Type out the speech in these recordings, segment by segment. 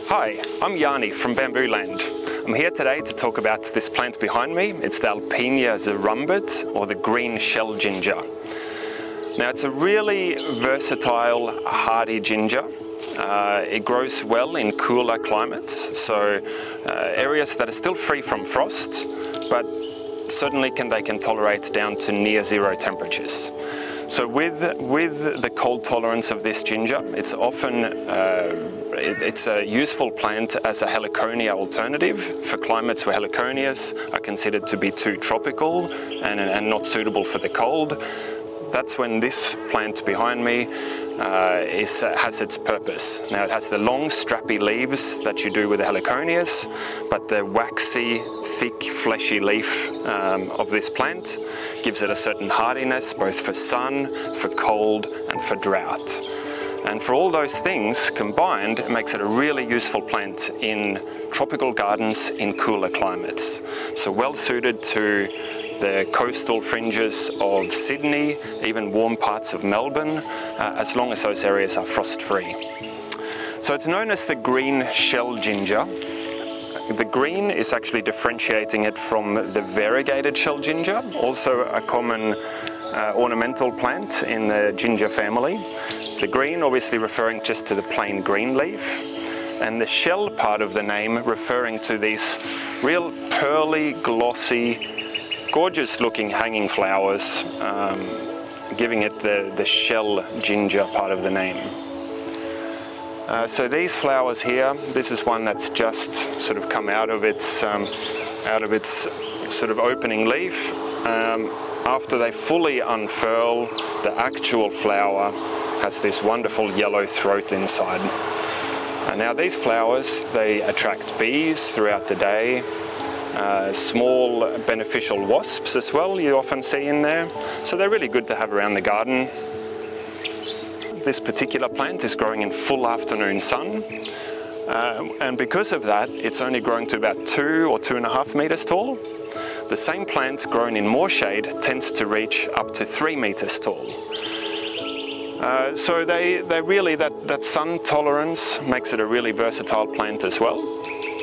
Hi, I'm Yanni from Bamboo Land. I'm here today to talk about this plant behind me. It's the Alpinia zerumbet, or the green shell ginger. Now it's a really versatile, hardy ginger. It grows well in cooler climates, so areas that are still free from frost, but certainly they can tolerate down to near zero temperatures. So with the cold tolerance of this ginger, it's often it's a useful plant as a heliconia alternative for climates where heliconias are considered to be too tropical and not suitable for the cold. That's when this plant behind me has its purpose. Now it has the long strappy leaves that you do with the heliconias, but the waxy, thick, fleshy leaf of this plant gives it a certain hardiness, both for sun, for cold, and for drought. And for all those things combined, it makes it a really useful plant in tropical gardens in cooler climates. So well suited to the coastal fringes of Sydney, even warm parts of Melbourne, as long as those areas are frost-free. So it's known as the green shell ginger. The green is actually differentiating it from the variegated shell ginger, also a common ornamental plant in the ginger family. The green obviously referring just to the plain green leaf, and the shell part of the name referring to these real pearly, glossy, gorgeous looking hanging flowers, giving it the shell ginger part of the name. So these flowers here, this is one that's just sort of come out of its sort of opening leaf. After they fully unfurl, the actual flower has this wonderful yellow throat inside. Now these flowers, they attract bees throughout the day, small beneficial wasps as well you often see in there, so they're really good to have around the garden. This particular plant is growing in full afternoon sun, and because of that it's only growing to about 2 or 2.5 meters tall. The same plant grown in more shade tends to reach up to 3 meters tall. So they really, that sun tolerance makes it a really versatile plant as well.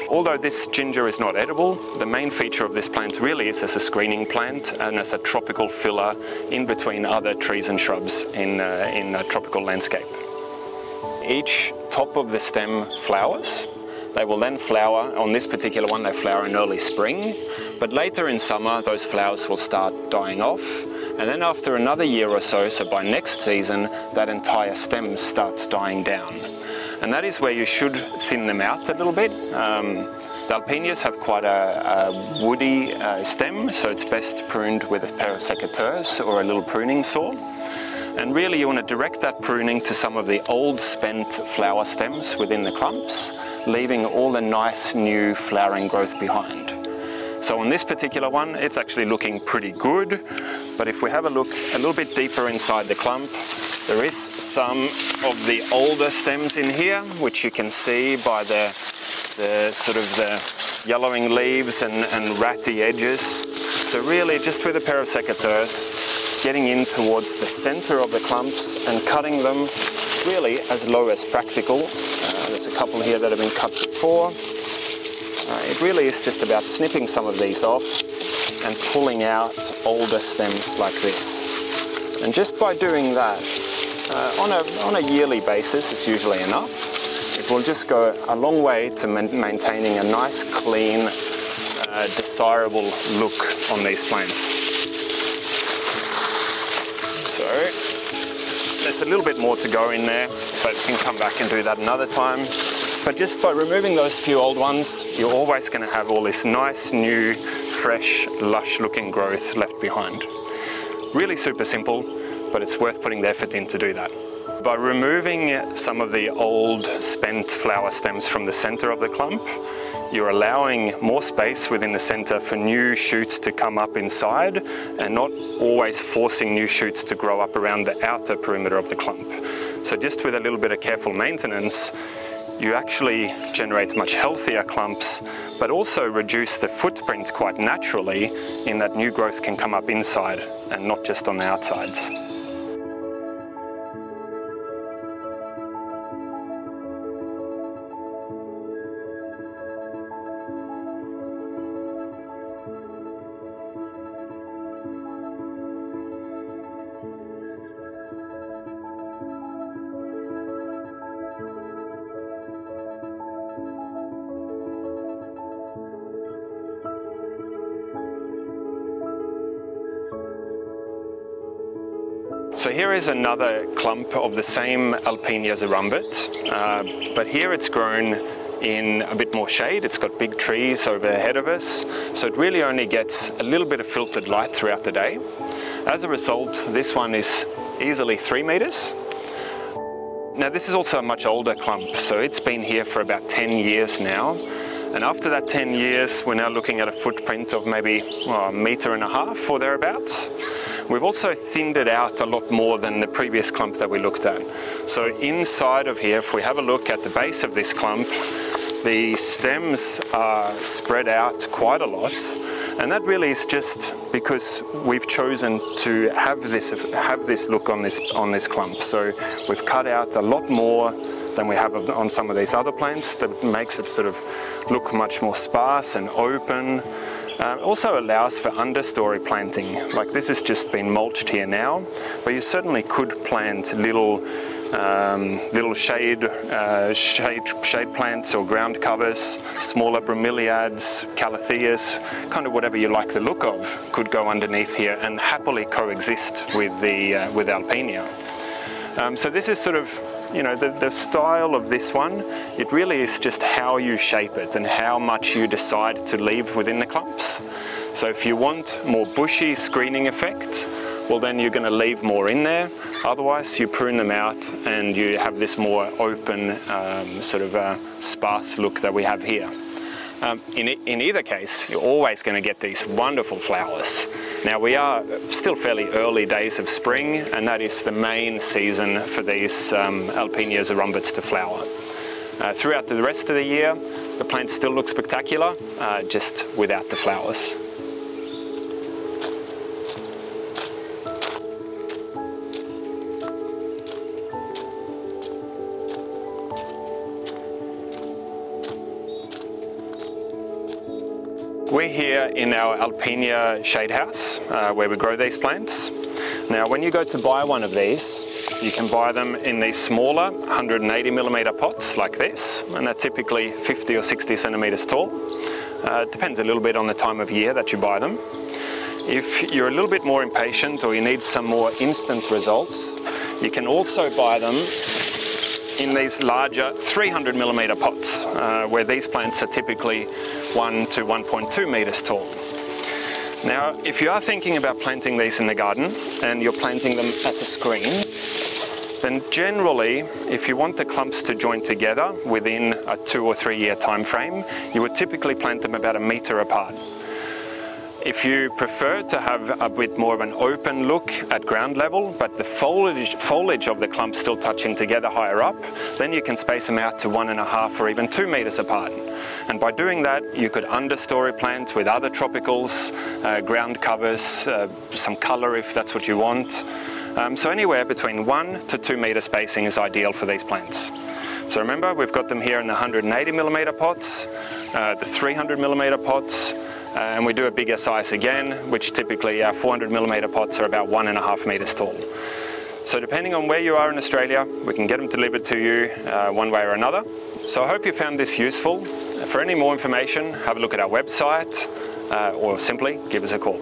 Although this ginger is not edible, the main feature of this plant really is as a screening plant and as a tropical filler in between other trees and shrubs in a tropical landscape. Each top of the stem flowers. They will then flower. On this particular one, they flower in early spring, but later in summer those flowers will start dying off, and then after another year or so, so by next season, that entire stem starts dying down. And that is where you should thin them out a little bit. The Alpinias have quite a woody stem, so it's best pruned with a pair of secateurs or a little pruning saw. And really you want to direct that pruning to some of the old spent flower stems within the clumps, leaving all the nice new flowering growth behind. So on this particular one, it's actually looking pretty good, but if we have a look a little bit deeper inside the clump, there is some of the older stems in here, which you can see by the sort of the yellowing leaves and ratty edges. So really just with a pair of secateurs, getting in towards the center of the clumps and cutting them really as low as practical. There's a couple here that have been cut before. It really is just about snipping some of these off and pulling out older stems like this. And just by doing that, on a yearly basis, it's usually enough. It will just go a long way to maintaining a nice, clean, desirable look on these plants. So there's a little bit more to go in there, but you can come back and do that another time. But just by removing those few old ones, you're always going to have all this nice, new, fresh, lush-looking growth left behind. Really super simple, but it's worth putting the effort in to do that. By removing some of the old, spent flower stems from the center of the clump, you're allowing more space within the center for new shoots to come up inside and not always forcing new shoots to grow up around the outer perimeter of the clump. So just with a little bit of careful maintenance, you actually generate much healthier clumps, but also reduce the footprint quite naturally in that new growth can come up inside and not just on the outsides. So here is another clump of the same Alpinia zerumbet, but here it's grown in a bit more shade. It's got big trees overhead of us, so it really only gets a little bit of filtered light throughout the day. As a result, this one is easily 3 meters. Now this is also a much older clump, so it's been here for about 10 years now. And after that 10 years, we're now looking at a footprint of maybe a meter and a half or thereabouts. We've also thinned it out a lot more than the previous clump that we looked at. So inside of here, if we have a look at the base of this clump, the stems are spread out quite a lot. And that really is just because we've chosen to have this look on this clump. So we've cut out a lot more than we have on some of these other plants. That makes it sort of look much more sparse and open. Also allows for understory planting. Like this has just been mulched here now, but you certainly could plant little shade plants or ground covers, smaller bromeliads, calatheas, kind of whatever you like the look of, could go underneath here and happily coexist with Alpinia. So this is sort of, you know, the style of this one. It really is just how you shape it and how much you decide to leave within the clumps. So if you want more bushy screening effect, well then you're going to leave more in there. Otherwise you prune them out and you have this more open sort of sparse look that we have here. In either case, you're always going to get these wonderful flowers. Now we are still fairly early days of spring, and that is the main season for these Alpinia zerumbets to flower. Throughout the rest of the year, the plants still look spectacular, just without the flowers. We're here in our Alpinia shade house where we grow these plants. Now when you go to buy one of these, you can buy them in these smaller 180mm pots like this, and they're typically 50 or 60 centimeters tall. It depends a little bit on the time of year that you buy them. If you're a little bit more impatient or you need some more instant results, you can also buy them in these larger 300mm pots, where these plants are typically 1 to 1.2 meters tall. Now, if you are thinking about planting these in the garden and you're planting them as a screen, then generally, if you want the clumps to join together within a 2 or 3 year time frame, you would typically plant them about 1 meter apart. If you prefer to have a bit more of an open look at ground level, but the foliage of the clumps still touching together higher up, then you can space them out to 1.5 or even 2 meters apart. And by doing that, you could understory plant with other tropicals, ground covers, some color if that's what you want. So anywhere between 1 to 2 meter spacing is ideal for these plants. So remember, we've got them here in the 180mm pots, the 300mm pots, and we do a bigger size again, which typically our 400mm pots are about 1.5 meters tall. So depending on where you are in Australia, we can get them delivered to you one way or another. So I hope you found this useful. For any more information, have a look at our website or simply give us a call.